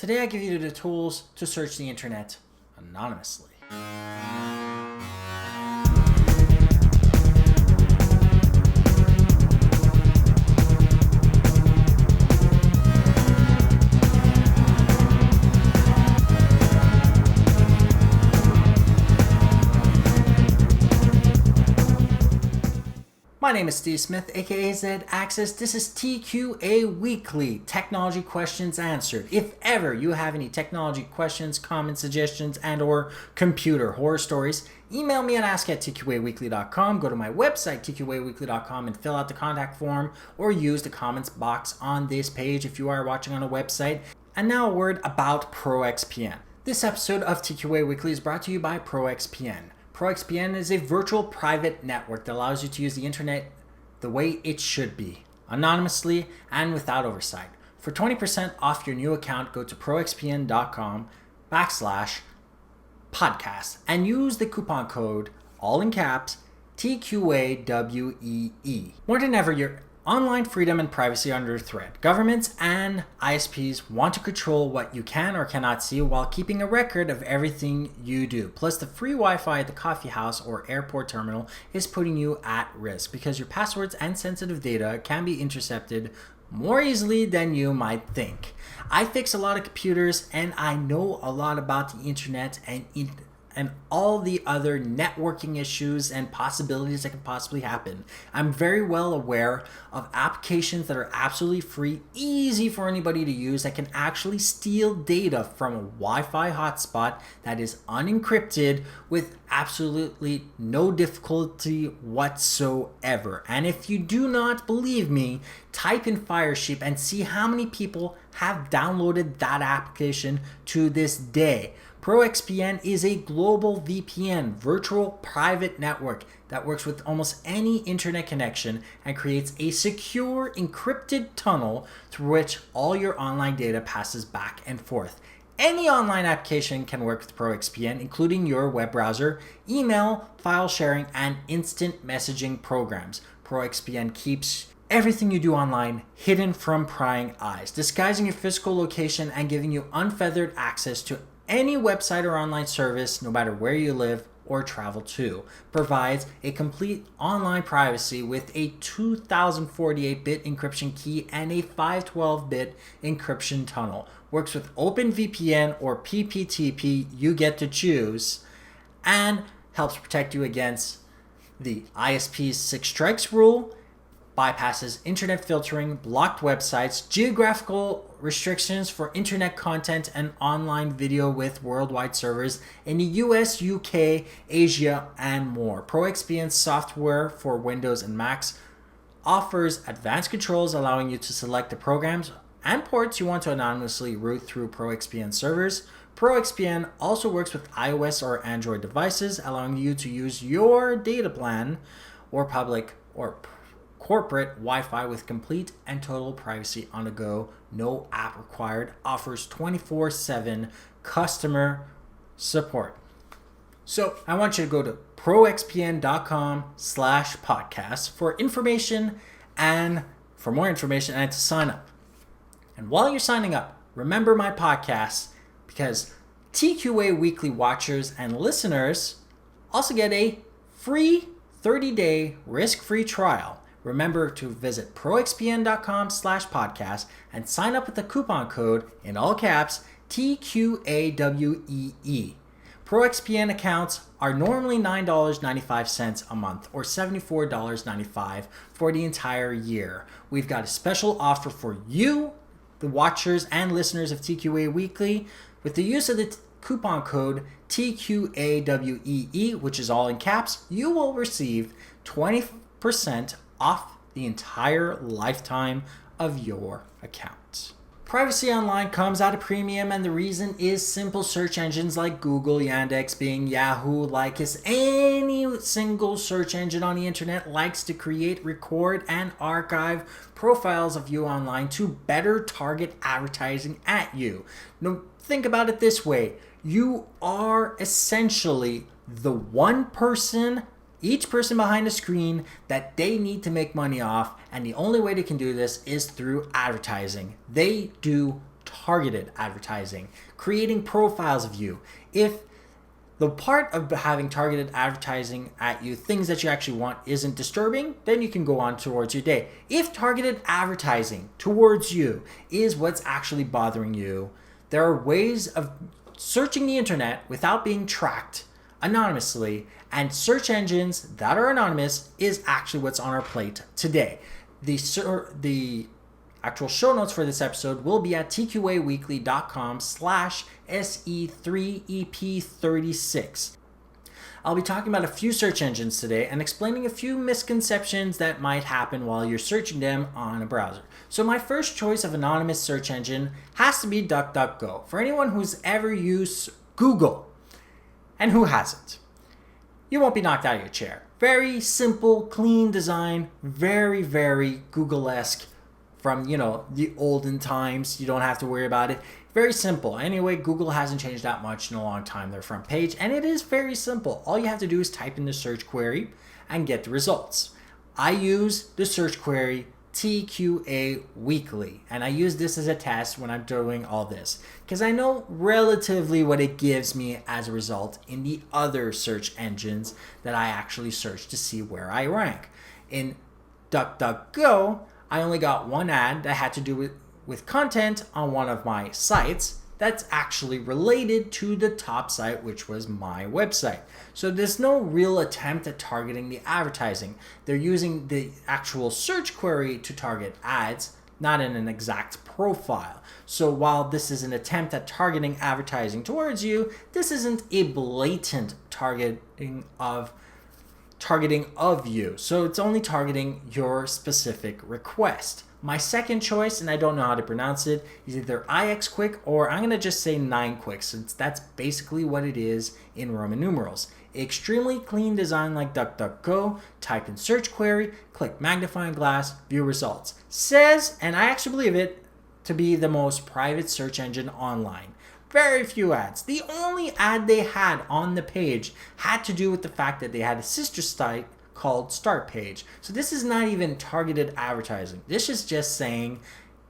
Today I give you the tools to search the internet anonymously. My name is Steve Smith, aka Zed Access. This is TQA Weekly, Technology Questions Answered. If ever you have any technology questions, comments, suggestions, and or computer horror stories, email me at ask@tqaweekly.com. Go to my website, tqaweekly.com, and fill out the contact form or use the comments box on this page if you are watching on a website. And now a word about ProXPN. This episode of TQA Weekly is brought to you by ProXPN. ProXPN is a virtual private network that allows you to use the internet the way it should be, anonymously and without oversight. For 20% off your new account, go to proxpn.com/podcast and use the coupon code, all in caps, TQAWEE. More than ever, your online freedom and privacy are under threat. Governments and ISPs want to control what you can or cannot see while keeping a record of everything you do. Plus, the free Wi-Fi at the coffee house or airport terminal is putting you at risk because your passwords and sensitive data can be intercepted more easily than you might think. I fix a lot of computers and I know a lot about the internet and all the other networking issues and possibilities that can possibly happen. I'm very well aware of applications that are absolutely free, easy for anybody to use, that can actually steal data from a Wi-Fi hotspot that is unencrypted with absolutely no difficulty whatsoever. And if you do not believe me, type in Firesheep and see how many people have downloaded that application to this day. ProXPN is a global VPN, virtual private network that works with almost any internet connection and creates a secure encrypted tunnel through which all your online data passes back and forth. Any online application can work with ProXPN, including your web browser, email, file sharing, and instant messaging programs. ProXPN keeps everything you do online hidden from prying eyes, disguising your physical location and giving you unfettered access to any website or online service, no matter where you live or travel to. Provides a complete online privacy with a 2048-bit encryption key and a 512-bit encryption tunnel. Works with OpenVPN or PPTP, you get to choose, and helps protect you against the ISP's 6 strikes rule, bypasses internet filtering, blocked websites, geographical restrictions for internet content and online video with worldwide servers in the US, UK, Asia, and more. ProXPN software for Windows and Macs offers advanced controls allowing you to select the programs and ports you want to anonymously route through ProXPN servers. ProXPN also works with iOS or Android devices, allowing you to use your data plan or public or corporate Wi-Fi with complete and total privacy on the go, no app required, offers 24/7 customer support. So I want you to go to proxpn.com/podcast for information and for more information and to sign up. And while you're signing up, remember my podcast, because TQA Weekly watchers and listeners also get a free 30-day risk-free trial. Remember to visit proxpn.com/podcast and sign up with the coupon code, in all caps, TQAWEE. ProXPN accounts are normally $9.95 a month or $74.95 for the entire year. We've got a special offer for you, the watchers and listeners of TQA Weekly. With the use of the coupon code TQAWEE, which is all in caps, you will receive 20% off the entire lifetime of your account. Privacy online comes at a premium, and the reason is simple. Search engines like Google, Yandex, Bing, Yahoo, Lycus, any single search engine on the internet likes to create, record, and archive profiles of you online to better target advertising at you. Now, think about it this way. You are essentially the one person, each person behind a screen that they need to make money off, and the only way they can do this is through advertising. They do targeted advertising, creating profiles of you. If the part of having targeted advertising at you, things that you actually want, isn't disturbing, then you can go on towards your day. If targeted advertising towards you is what's actually bothering you, there are ways of searching the internet without being tracked anonymously, and search engines that are anonymous is actually what's on our plate today. The actual show notes for this episode will be at tqaweekly.com/SE3EP36. I'll be talking about a few search engines today and explaining a few misconceptions that might happen while you're searching them on a browser. So my first choice of anonymous search engine has to be DuckDuckGo. For anyone who's ever used Google, and who hasn't, you won't be knocked out of your chair. Very simple, clean design, very, very Google-esque from, the olden times. You don't have to worry about it. Very simple. Anyway, Google hasn't changed that much in a long time, their front page, and it is very simple. All you have to do is type in the search query and get the results. I use the search query TQA Weekly, and I use this as a test when I'm doing all this because I know relatively what it gives me as a result in the other search engines that I actually search to see where I rank. In DuckDuckGo, I only got one ad that had to do with content on one of my sites that's actually related to the top site, which was my website. So there's no real attempt at targeting the advertising. They're using the actual search query to target ads, not in an exact profile. So while this is an attempt at targeting advertising towards you, this isn't a blatant targeting of you. So it's only targeting your specific request. My second choice, and I don't know how to pronounce it, is either IXQuick or I'm going to just say 9Quick, since that's basically what it is in Roman numerals. Extremely clean design like DuckDuckGo, type in search query, click magnifying glass, view results. Says, and I actually believe it, to be the most private search engine online. Very few ads. The only ad they had on the page had to do with the fact that they had a sister site called Start Page. So this is not even targeted advertising. This is just saying,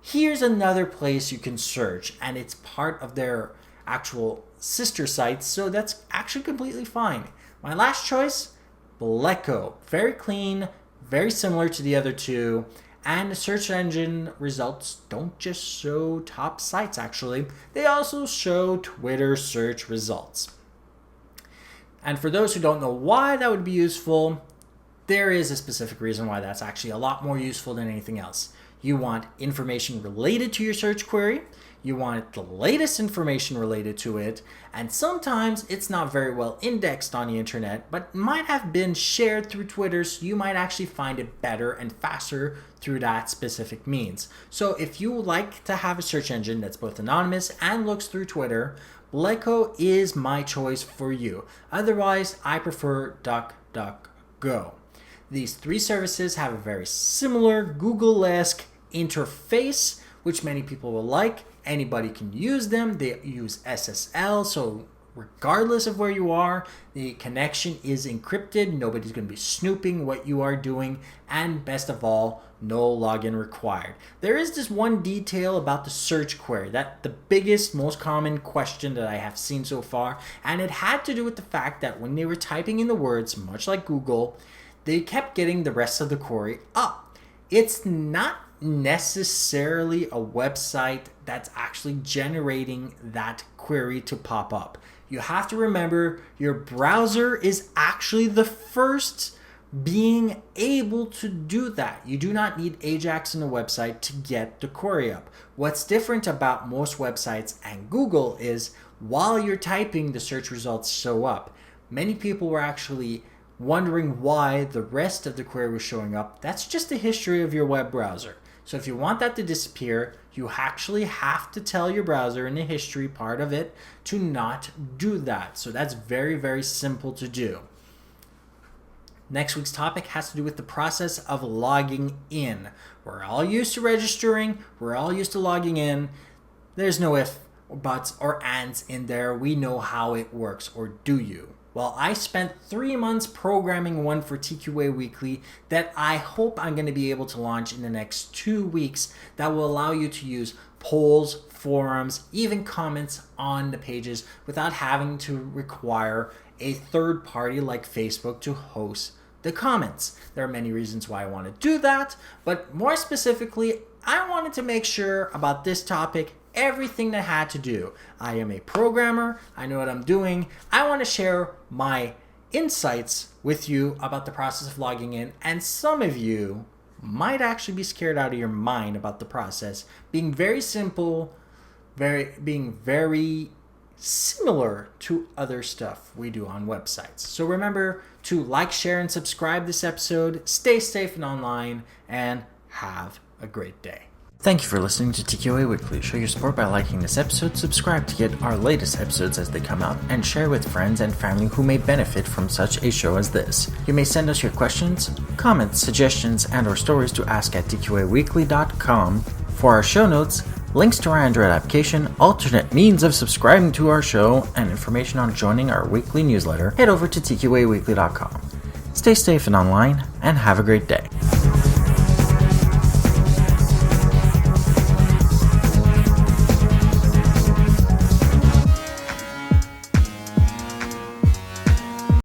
here's another place you can search, and it's part of their actual sister sites, so that's actually completely fine. My last choice, Bleco. Very clean, very similar to the other two, and the search engine results don't just show top sites actually, they also show Twitter search results. And for those who don't know why that would be useful, there is a specific reason why that's actually a lot more useful than anything else. You want information related to your search query, you want the latest information related to it, and sometimes it's not very well indexed on the internet, but might have been shared through Twitter, so you might actually find it better and faster through that specific means. So if you like to have a search engine that's both anonymous and looks through Twitter, Bleco is my choice for you. Otherwise, I prefer DuckDuckGo. These three services have a very similar Google-esque interface, which many people will like. Anybody can use them. They use SSL, so regardless of where you are, the connection is encrypted. Nobody's going to be snooping what you are doing, and best of all, no login required. There is this one detail about the search query, that the biggest, most common question that I have seen so far, and it had to do with the fact that when they were typing in the words, much like Google, they kept getting the rest of the query up. It's not necessarily a website that's actually generating that query to pop up. You have to remember your browser is actually the first being able to do that. You do not need Ajax in a website to get the query up. What's different about most websites and Google is while you're typing, the search results show up. Many people were actually wondering why the rest of the query was showing up. That's just the history of your web browser. So if you want that to disappear, you actually have to tell your browser in the history part of it to not do that. So that's very, very simple to do. Next week's topic has to do with the process of logging in. We're all used to registering. We're all used to logging in. There's no if, or buts, or ands in there. We know how it works, or do you? Well, I spent 3 months programming one for TQA Weekly that I hope I'm going to be able to launch in the next 2 weeks that will allow you to use polls, forums, even comments on the pages without having to require a third party like Facebook to host the comments. There are many reasons why I want to do that, but more specifically, I wanted to make sure about this topic, everything that had to do. I am a programmer, I know what I'm doing. I want to share my insights with you about the process of logging in, and some of you might actually be scared out of your mind about the process being very simple, being very similar to other stuff we do on websites. So remember to like, share, and subscribe this episode. Stay safe and online, and have a great day. Thank you for listening to TQA Weekly. Show your support by liking this episode, subscribe to get our latest episodes as they come out, and share with friends and family who may benefit from such a show as this. You may send us your questions, comments, suggestions, and or stories to ask at tqaweekly.com. For our show notes, links to our Android application, alternate means of subscribing to our show, and information on joining our weekly newsletter, head over to tqaweekly.com. Stay safe and online, and have a great day.